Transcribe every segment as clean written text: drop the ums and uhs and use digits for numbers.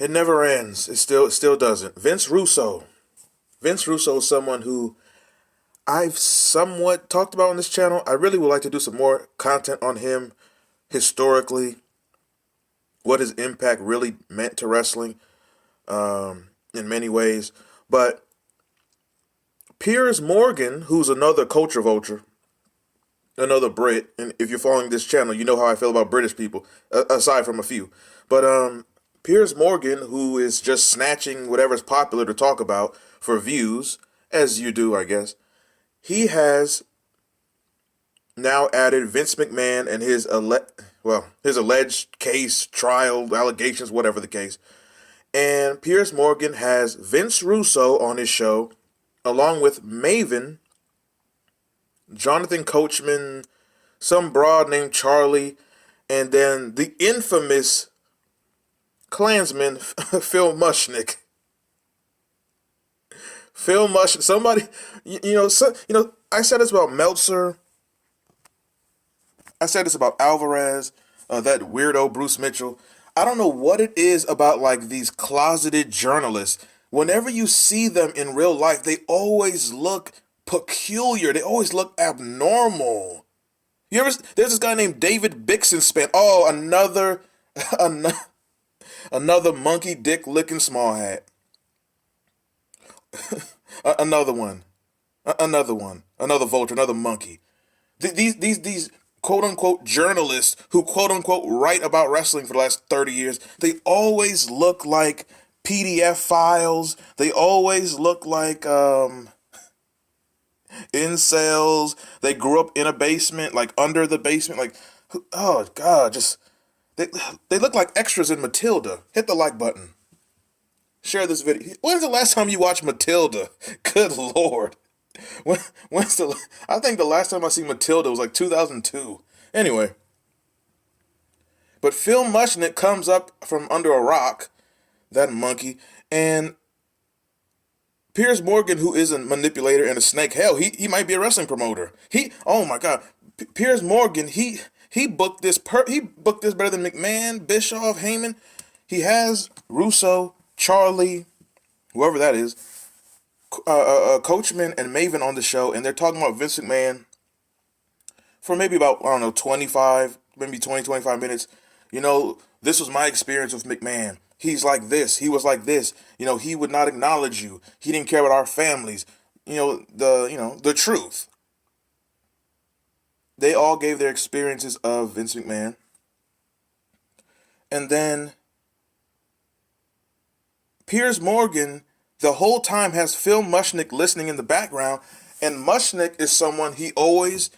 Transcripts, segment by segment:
It never ends. It still doesn't. Vince Russo. Vince Russo is someone who I've somewhat talked about on this channel. I really would like to do some more content on him historically, what his impact really meant to wrestling in many ways. But Piers Morgan, who's another culture vulture, another Brit, and if you're following this channel, you know how I feel about British people, aside from a few. But Piers Morgan, who is just snatching whatever's popular to talk about for views, as you do, I guess, he has now added Vince McMahon and his alleged case, trial, allegations, whatever the case. And Piers Morgan has Vince Russo on his show, along with Maven, Jonathan Coachman, some broad named Charlie, and then the infamous Klansman Phil Mushnick. Phil Mushnick. Somebody, I said this about Meltzer. I said this about Alvarez, that weirdo Bruce Mitchell. I don't know what it is about like these closeted journalists. Whenever you see them in real life, they always look peculiar. They always look abnormal. There's this guy named David Bixenspan. Oh, another monkey dick licking small hat. Another one. Another vulture, another monkey. These quote unquote journalists who quote unquote write about wrestling for the last 30 years, they always look like PDF files. They always look like incels. They grew up in a basement, like under the basement, like, oh God, just they look like extras in Matilda. Hit the like button. Share this video. When's the last time you watched Matilda? Good Lord. I think the last time I seen Matilda was like 2002. Anyway. But Phil Mushnick comes up from under a rock, that monkey, and Piers Morgan, who is a manipulator and a snake, hell, he might be a wrestling promoter. Oh my God, Piers Morgan, he booked this better than McMahon, Bischoff, Heyman. He has Russo, Charlie, whoever that is, Coachman and Maven on the show, and they're talking about Vince McMahon for maybe about, 25 minutes. This was my experience with McMahon. He's like this. He was like this. He would not acknowledge you. He didn't care about our families. The truth. They all gave their experiences of Vince McMahon. And then Piers Morgan the whole time has Phil Mushnick listening in the background, and Mushnick is someone he's always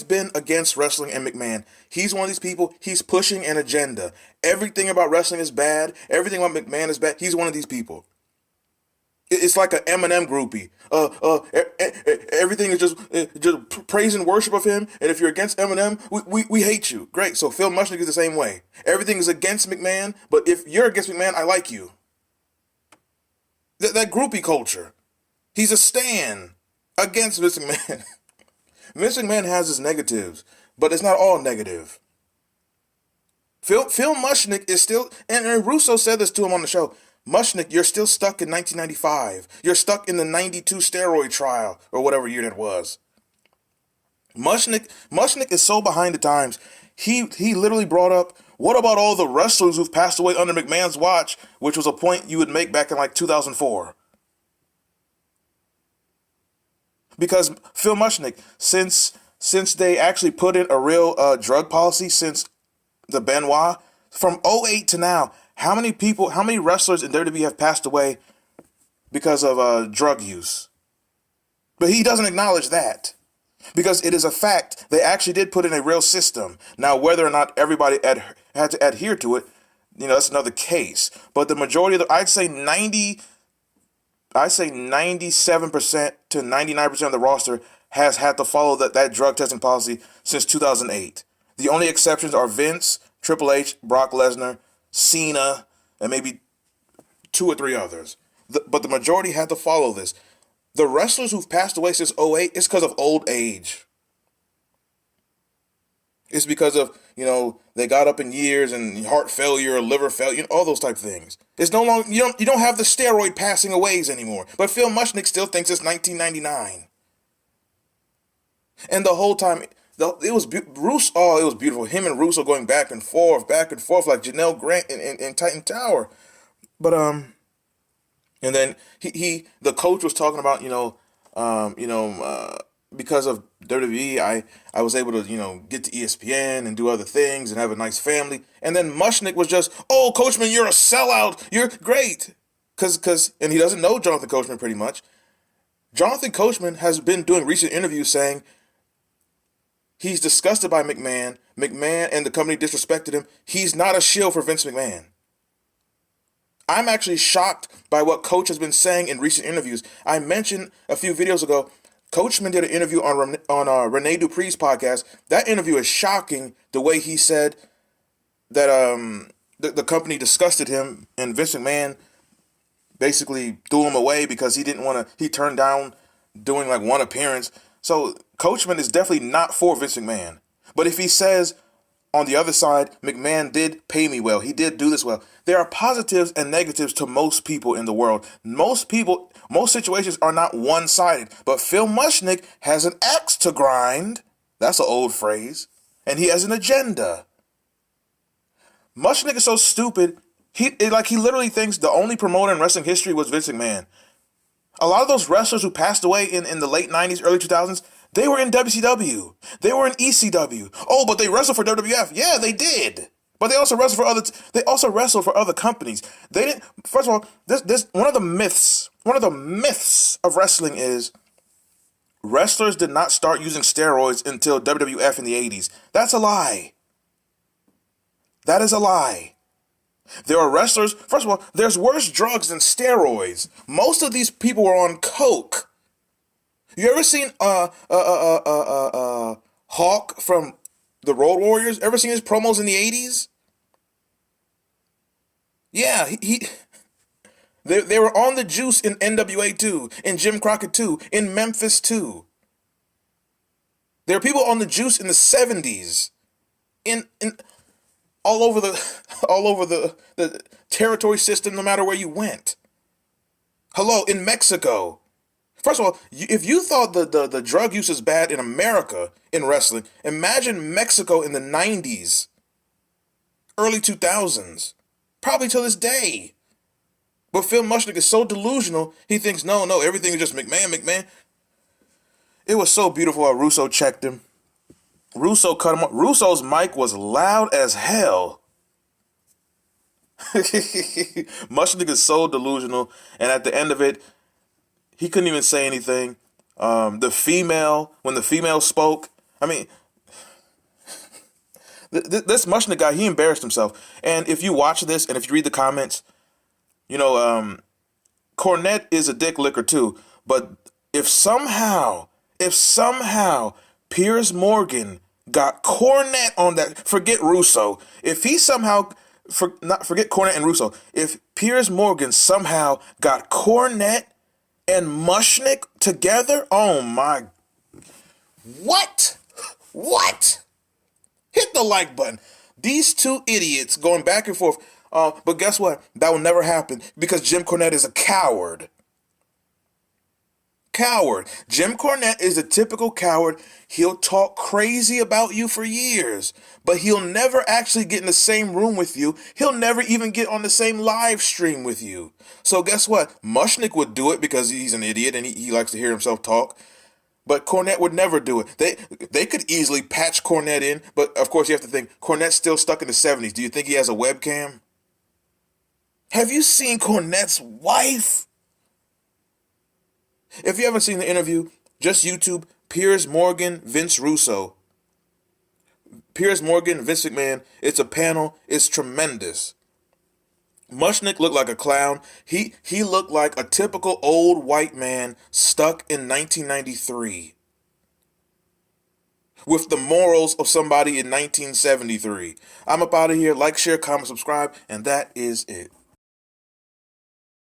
been against wrestling and McMahon. He's one of these people, he's pushing an agenda. Everything about wrestling is bad. Everything about McMahon is bad. He's one of these people. It's like an Eminem groupie. Everything is just praise and worship of him. And if you're against Eminem, we hate you. Great. So Phil Mushnick is the same way. Everything is against McMahon, but if you're against McMahon, I like you. That groupie culture. He's a stan against Vince McMahon. Vince McMahon has his negatives, but it's not all negative. Phil Mushnick is still, and Russo said this to him on the show, Mushnick, you're still stuck in 1995. You're stuck in the 92 steroid trial, or whatever year that was. Mushnick is so behind the times. He literally brought up, what about all the wrestlers who've passed away under McMahon's watch, which was a point you would make back in like 2004. Because Phil Mushnick, since they actually put in a real drug policy since the Benoit, from '08 to now, how many wrestlers in WWE have passed away because of drug use? But he doesn't acknowledge that. Because it is a fact, they actually did put in a real system. Now, whether or not everybody had to adhere to it, that's another case. But the majority of I'd say 97% to 99% of the roster has had to follow that drug testing policy since 2008. The only exceptions are Vince, Triple H, Brock Lesnar, Cena, and maybe 2 or 3 others. But the majority had to follow this. The wrestlers who've passed away since '08 is because of old age. It's because of, they got up in years and heart failure, liver failure, all those type of things. It's no longer, you don't have the steroid passing aways anymore. But Phil Mushnick still thinks it's 1999. And the whole time, it was Russo. Oh, it was beautiful. Him and Russo going back and forth like Janelle Grant in Titan Tower. But and then the coach was talking about, because of WWE, I was able to, get to ESPN and do other things and have a nice family. And then Mushnick was just, oh, Coachman, you're a sellout. You're great. And he doesn't know Jonathan Coachman pretty much. Jonathan Coachman has been doing recent interviews saying he's disgusted by McMahon. McMahon and the company disrespected him. He's not a shill for Vince McMahon. I'm actually shocked by what Coach has been saying in recent interviews. I mentioned a few videos ago, Coachman did an interview on Rene Dupree's podcast. That interview is shocking, the way he said that the company disgusted him and Vince McMahon basically threw him away because he turned down doing like one appearance. So Coachman is definitely not for Vince McMahon. But if he says, on the other side, McMahon did pay me well, he did do this well, there are positives and negatives to most people in the world. Most situations are not one-sided. But Phil Mushnick has an axe to grind. That's an old phrase. And he has an agenda. Mushnick is so stupid, he literally thinks the only promoter in wrestling history was Vince McMahon. A lot of those wrestlers who passed away in the late 90s, early 2000s, they were in WCW. They were in ECW. Oh, but they wrestled for WWF. Yeah, they did. But they also wrestled for other companies. They didn't. First of all, this one of the myths of wrestling is wrestlers did not start using steroids until WWF in the 80s. That's a lie. That is a lie. There are wrestlers, first of all, there's worse drugs than steroids. Most of these people were on coke. You ever seen Hawk from the Road Warriors? Ever seen his promos in the 80s? Yeah, they were on the juice in NWA too, in Jim Crockett too, in Memphis too. There were people on the juice in the 70s. In all over the territory system, no matter where you went. Hello, in Mexico. First of all, if you thought the drug use is bad in America in wrestling, imagine Mexico in the 90s, early 2000s, probably till this day. But Phil Mushnick is so delusional, he thinks, no, everything is just McMahon. It was so beautiful how Russo checked him. Russo cut him off. Russo's mic was loud as hell. Mushnick is so delusional, and at the end of it, he couldn't even say anything. When the female spoke, I mean, this Mushnick guy, he embarrassed himself. And if you watch this, and if you read the comments, Cornette is a dick licker too. But if somehow Piers Morgan got Cornette on that, forget Russo. If he somehow, forget Cornette and Russo, if Piers Morgan somehow got Cornette and Mushnick together, oh my, what? Hit the like button. These two idiots going back and forth. But guess what? That will never happen because Jim Cornette is a coward. Jim Cornette is a typical coward. He'll talk crazy about you for years, but he'll never actually get in the same room with you. He'll never even get on the same live stream with you. So guess what? Mushnick would do it because he's an idiot and he likes to hear himself talk. But Cornette would never do it. They could easily patch Cornette in, but of course you have to think, Cornette's still stuck in the 70s. Do you think he has a webcam? Have you seen Cornette's wife? If you haven't seen the interview, just YouTube Piers Morgan, Vince Russo. Piers Morgan, Vince McMahon. It's a panel. It's tremendous. Mushnick looked like a clown. He looked like a typical old white man stuck in 1993. With the morals of somebody in 1973. I'm up out of here. Like, share, comment, subscribe, and that is it.